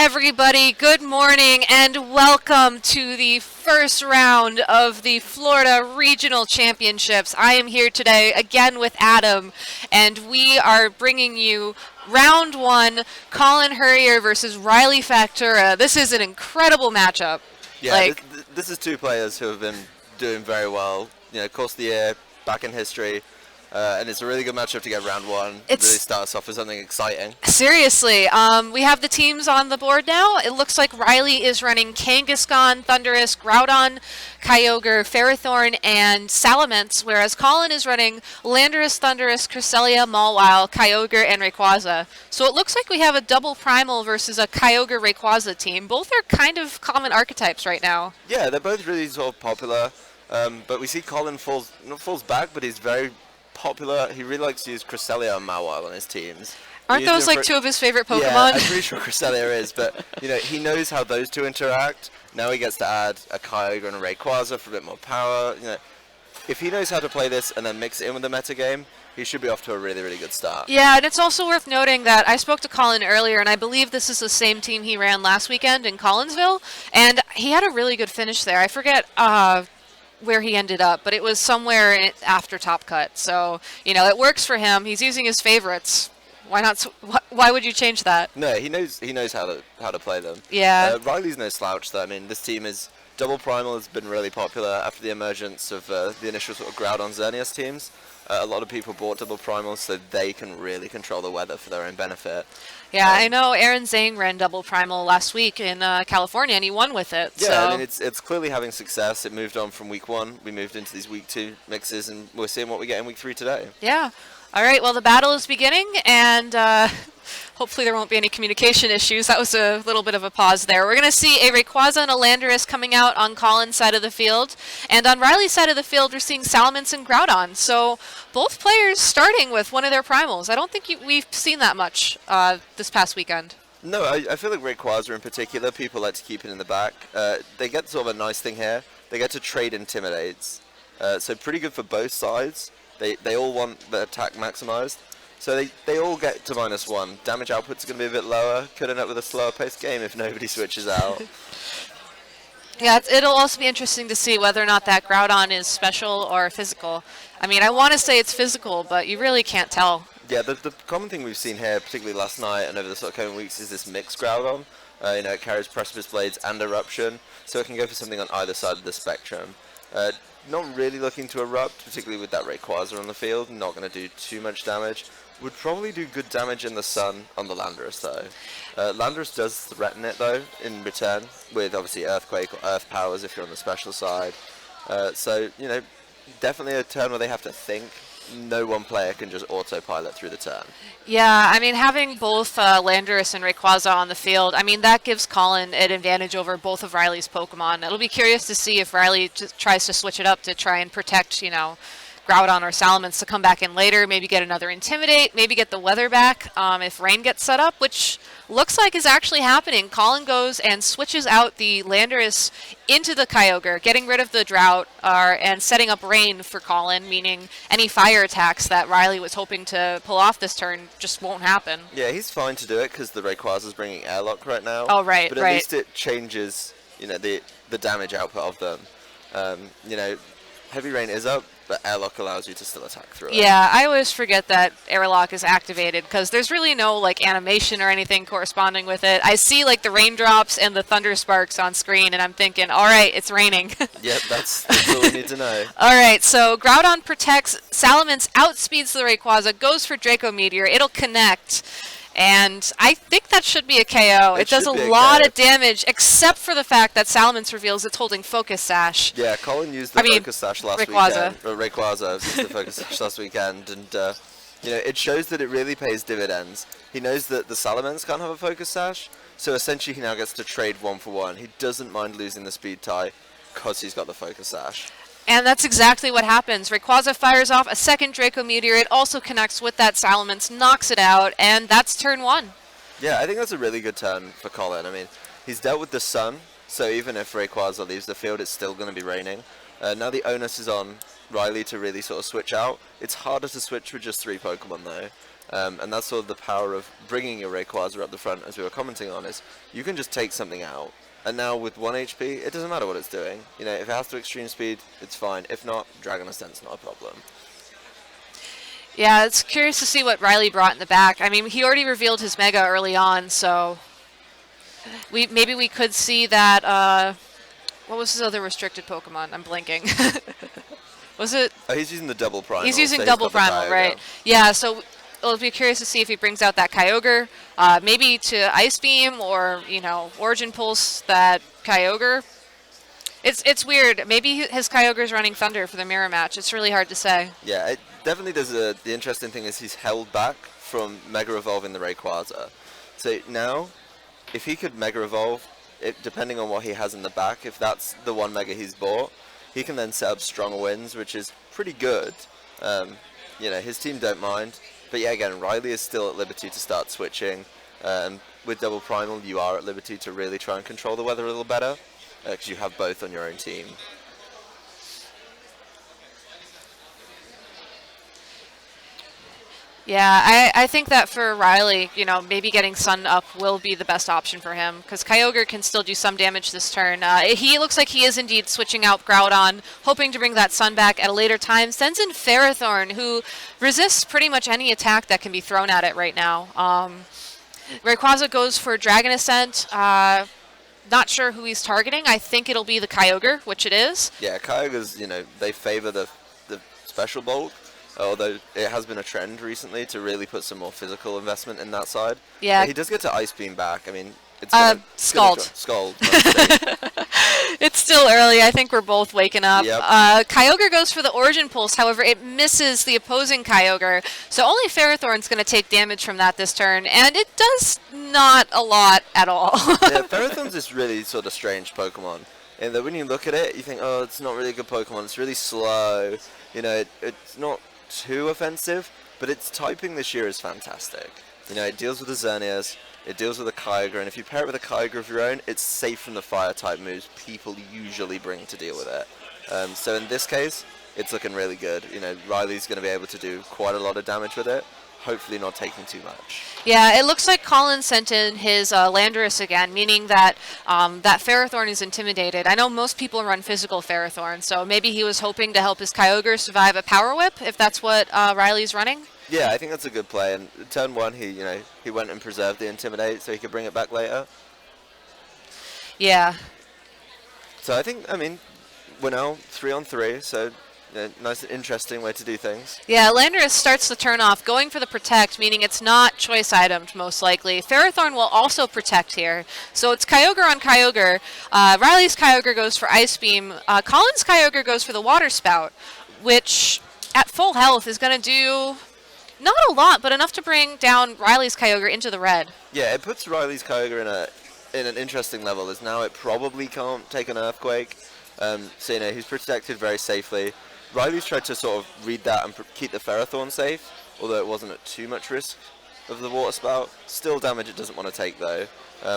everybody, good morning and welcome to the first round of the Florida Regional Championships. I am here today again with Adam, and we are bringing you round one, Colin Hurrier versus Riley Factura. This is an incredible matchup. Yeah, this is two players who have been doing very well, course of the year, back in history. And it's a really good matchup to get round one. Really start us off with something exciting. Seriously, we have the teams on the board now. It looks like Riley is running Kangaskhan, Thundurus, Groudon, Kyogre, Ferrothorn, and Salamence, whereas Colin is running Landorus, Thundurus, Cresselia, Mawile, Kyogre, and Rayquaza. So it looks like we have a double Primal versus a Kyogre Rayquaza team. Both are kind of common archetypes right now. Yeah, they're both really sort of popular, but we see Colin falls back, but he's very popular. He really likes to use Cresselia and Mawile on his teams. Aren't those like two of his favorite Pokemon? Yeah, I'm pretty sure Cresselia is, but he knows how those two interact. Now he gets to add a Kyogre and a Rayquaza for a bit more power. If he knows how to play this and then mix it in with the metagame, he should be off to a really, really good start. Yeah, and it's also worth noting that I spoke to Colin earlier, and I believe this is the same team he ran last weekend in Collinsville, and he had a really good finish there. I forget where he ended up, but it was somewhere after Top Cut. So, it works for him. He's using his favorites. Why not? Why would you change that? No, he knows how to play them. Yeah. Riley's no slouch, though. I mean, this team is double primal has been really popular after the emergence of the initial sort of Groudon Xerneas teams. A lot of people bought double primals so they can really control the weather for their own benefit. Yeah, I know Aaron Zane ran double primal last week in California, and he won with it. Yeah, so. I mean, it's clearly having success. It moved on from week one. We moved into these week two mixes, and we're seeing what we get in week three today. Yeah. All right, well, the battle is beginning, and hopefully there won't be any communication issues. That was a little bit of a pause there. We're going to see a Rayquaza and a Landorus coming out on Colin's side of the field. And on Riley's side of the field, we're seeing Salamence and Groudon. So both players starting with one of their primals. I don't think we've seen that much this past weekend. No, I feel like Rayquaza in particular, people like to keep it in the back. They get sort of a nice thing here. They get to trade Intimidates. So pretty good for both sides. They all want the attack maximized. So they all get to -1. Damage output's going to be a bit lower. Could end up with a slower paced game if nobody switches out. Yeah, it'll also be interesting to see whether or not that Groudon is special or physical. I mean, I want to say it's physical, but you really can't tell. Yeah, the common thing we've seen here, particularly last night and over the sort of coming weeks, is this mixed Groudon. It carries Precipice Blades and Eruption, so it can go for something on either side of the spectrum. Not really looking to erupt, particularly with that Rayquaza on the field. Not going to do too much damage. Would probably do good damage in the sun on the Landorus, though. Landorus does threaten it, though, in return, with obviously Earthquake or Earth Powers if you're on the special side. So, definitely a turn where they have to think. No one player can just autopilot through the turn. Yeah, I mean, having both Landorus and Rayquaza on the field, I mean, that gives Colin an advantage over both of Riley's Pokemon. It'll be curious to see if Riley tries to switch it up to try and protect, Groudon or Salamence to come back in later, maybe get another Intimidate, maybe get the weather back if rain gets set up, which looks like is actually happening. Colin goes and switches out the Landorus into the Kyogre, getting rid of the drought and setting up rain for Colin, meaning any fire attacks that Riley was hoping to pull off this turn just won't happen. Yeah, he's fine to do it because the Rayquaza's bringing Airlock right now. Oh, right, but at least it changes, the damage output of them. Heavy Rain is up, but Airlock allows you to still attack through it. Yeah, I always forget that Airlock is activated because there's really no animation or anything corresponding with it. I see the raindrops and the thunder sparks on screen, and I'm thinking, all right, it's raining. Yep, that's all we need to know. All right, so Groudon protects, Salamence outspeeds the Rayquaza, goes for Draco Meteor, it'll connect. And I think that should be a KO. It does a lot of damage, except for the fact that Salamence reveals it's holding Focus Sash. Yeah, Colin used the Focus Sash last weekend. Rayquaza used the Focus Sash last weekend, and it shows that it really pays dividends. He knows that the Salamence can't have a Focus Sash, so essentially he now gets to trade 1-for-1. He doesn't mind losing the speed tie because he's got the Focus Sash. And that's exactly what happens. Rayquaza fires off a second Draco Meteor. It also connects with that Salamence, knocks it out, and that's turn one. Yeah, I think that's a really good turn for Colin. I mean, he's dealt with the sun, so even if Rayquaza leaves the field, it's still going to be raining. Now the onus is on Riley to really sort of switch out. It's harder to switch with just 3 Pokemon, though. And that's sort of the power of bringing your Rayquaza up the front, as we were commenting on, is you can just take something out. And now with 1 HP, it doesn't matter what it's doing. You know, if it has to extreme speed, it's fine. If not, Dragon Ascent's not a problem. Yeah, it's curious to see what Riley brought in the back. I mean, he already revealed his Mega early on, so maybe we could see that. What was his other restricted Pokemon? I'm blanking. Was it? Oh, he's using the double primal. He's using so double got the primal, Kyogre. right? Yeah, so it'll be curious to see if he brings out that Kyogre, maybe to Ice Beam or, you know, Origin Pulse that Kyogre. It's weird. Maybe his Kyogre's running Thunder for the mirror match. It's really hard to say. Yeah, it definitely does. The interesting thing is he's held back from Mega Evolving the Rayquaza. So now, if he could Mega Evolve, depending on what he has in the back, if that's the one Mega he's bought, he can then set up Stronger Winds, which is pretty good. You know, his team don't mind. But yeah, again, Riley is still at liberty to start switching. And with Double Primal, you are at liberty to really try and control the weather a little better, because you have both on your own team. Yeah, I think that for Riley, you know, maybe getting Sun up will be the best option for him, because Kyogre can still do some damage this turn. He looks like he is indeed switching out Groudon, hoping to bring that Sun back at a later time. Sends in Ferrothorn, who resists pretty much any attack that can be thrown at it right now. Rayquaza goes for Dragon Ascent. Not sure who he's targeting. I think it'll be the Kyogre, which it is. Yeah, Kyogre's, you know, they favor the special bulk. Although it has been a trend recently to really put some more physical investment in that side. Yeah. He does get to Ice Beam back. I mean, it's Scald. Scald. my mistake. It's still early. I think we're both waking up. Yep. Kyogre goes for the Origin Pulse. However, it misses the opposing Kyogre. So only Ferrothorn's going to take damage from that this turn. And it does not a lot at all. Yeah, Ferrothorn's this really sort of strange Pokemon. In that when you look at it, you think, oh, it's not really a good Pokemon. It's really slow. You know, it's not too offensive, but its typing this year is fantastic. You know, it deals with the Xerneas, it deals with a Kyogre, and if you pair it with a Kyogre of your own, it's safe from the fire type moves people usually bring to deal with it. So in this case, it's looking really good. You know, Riley's going to be able to do quite a lot of damage with it, hopefully not taking too much. Yeah, it looks like Colin sent in his Landorus again, meaning that that Ferrothorn is intimidated. I know most people run physical Ferrothorn, so maybe he was hoping to help his Kyogre survive a Power Whip, if that's what Riley's running. Yeah, I think that's a good play. And turn one, he went and preserved the Intimidate so he could bring it back later. Yeah. So I think, I mean, we're now 3-on-3, so nice and interesting way to do things. Yeah, Landorus starts the turn off going for the Protect, meaning it's not choice itemed most likely. Ferrothorn will also Protect here. So it's Kyogre on Kyogre. Riley's Kyogre goes for Ice Beam. Colin's Kyogre goes for the Water Spout, which at full health is going to do not a lot, but enough to bring down Riley's Kyogre into the red. Yeah, it puts Riley's Kyogre in an interesting level, as now it probably can't take an Earthquake. So, you know, he's protected very safely. Riley's tried to sort of read that and keep the Ferrothorn safe, although it wasn't at too much risk of the Water Spout. Still damage it doesn't want to take, though.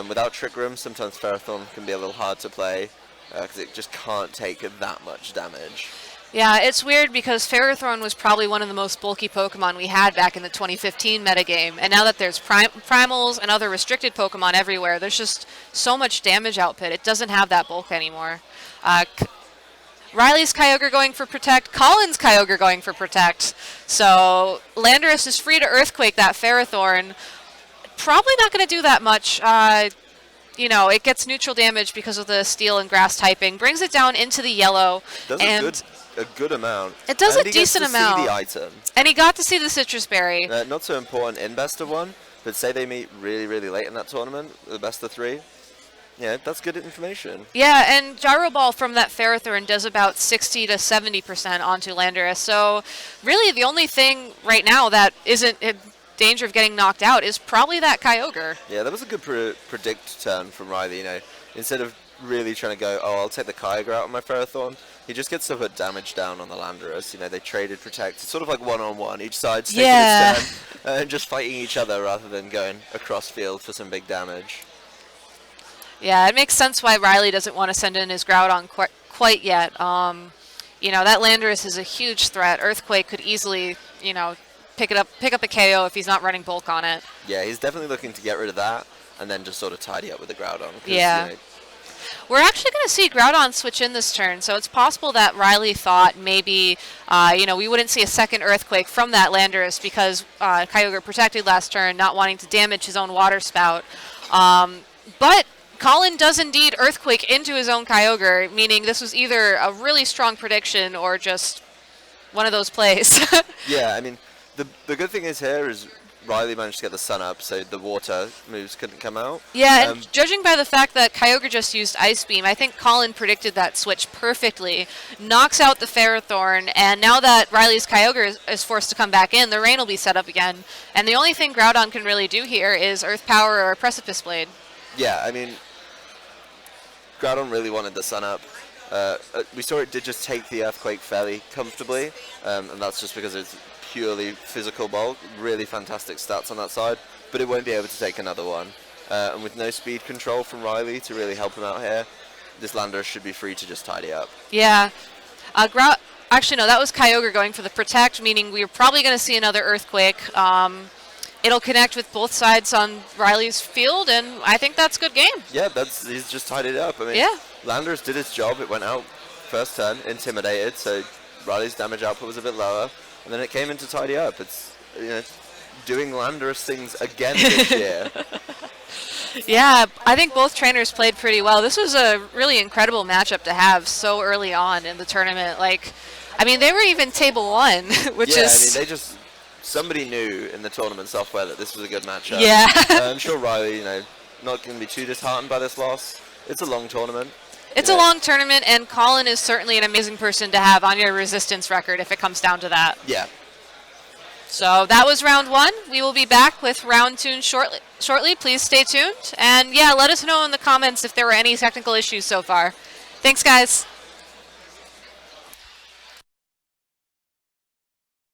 Without Trick Room, sometimes Ferrothorn can be a little hard to play, because it just can't take that much damage. Yeah, it's weird because Ferrothorn was probably one of the most bulky Pokemon we had back in the 2015 metagame, and now that there's primals and other restricted Pokemon everywhere, there's just so much damage output. It doesn't have that bulk anymore. Riley's Kyogre going for Protect, Colin's Kyogre going for Protect. So Landorus is free to Earthquake that Ferrothorn. Probably not going to do that much. You know, it gets neutral damage because of the Steel and Grass typing. Brings it down into the yellow. Does a good amount. It does and a decent amount. See the item. And he got to see the Citrus Berry. Not so important in best of one, but say they meet really, really late in that tournament, the best of three. Yeah, that's good information. Yeah, and Gyro Ball from that Ferrothorn does about 60 to 70% onto Landorus. So really the only thing right now that isn't in danger of getting knocked out is probably that Kyogre. Yeah, that was a good predict turn from Riley, you know. Instead of really trying to go, oh, I'll take the Kyogre out on my Ferrothorn, he just gets to put damage down on the Landorus. You know, they traded Protect. It's sort of like one-on-one. Each side's taking its turn and just fighting each other rather than going across field for some big damage. Yeah, it makes sense why Riley doesn't want to send in his Groudon quite yet. You know, that Landorus is a huge threat. Earthquake could easily, you know, pick up a KO if he's not running bulk on it. Yeah, he's definitely looking to get rid of that and then just sort of tidy up with the Groudon. Yeah. You know, We're actually going to see Groudon switch in this turn, so it's possible that Riley thought maybe, we wouldn't see a second Earthquake from that Landorus because Kyogre protected last turn, not wanting to damage his own Water Spout. But Colin does indeed Earthquake into his own Kyogre, meaning this was either a really strong prediction or just one of those plays. yeah, I mean, the good thing is here is Riley managed to get the Sun up, so the water moves couldn't come out. Yeah, and judging by the fact that Kyogre just used Ice Beam, I think Colin predicted that switch perfectly. Knocks out the Ferrothorn, and now that Riley's Kyogre is forced to come back in, the rain will be set up again. And the only thing Groudon can really do here is Earth Power or Precipice Blade. Yeah, I mean, Groudon really wanted the Sun up. We saw it did just take the Earthquake fairly comfortably, and that's just because it's purely physical bulk. Really fantastic stats on that side, but it won't be able to take another one. And with no speed control from Riley to really help him out here, this Landorus should be free to just tidy up. Yeah. Actually, no, that was Kyogre going for the Protect, meaning we're probably going to see another Earthquake. It'll connect with both sides on Riley's field, and I think that's a good game. Yeah, he's just tidied it up. I mean, yeah. Landorus did its job. It went out first turn, intimidated, so Riley's damage output was a bit lower, and then it came in to tidy up. It's, doing Landorus things again this year. Yeah, I think both trainers played pretty well. This was a really incredible matchup to have so early on in the tournament. They were even table 1, which is... Yeah, somebody knew in the tournament software that this was a good matchup. Yeah. I'm sure Riley, not going to be too disheartened by this loss. It's a long tournament. It's a long tournament, and Colin is certainly an amazing person to have on your resistance record if it comes down to that. Yeah. So that was round 1. We will be back with round 2 shortly. Please stay tuned. And yeah, let us know in the comments if there were any technical issues so far. Thanks, guys.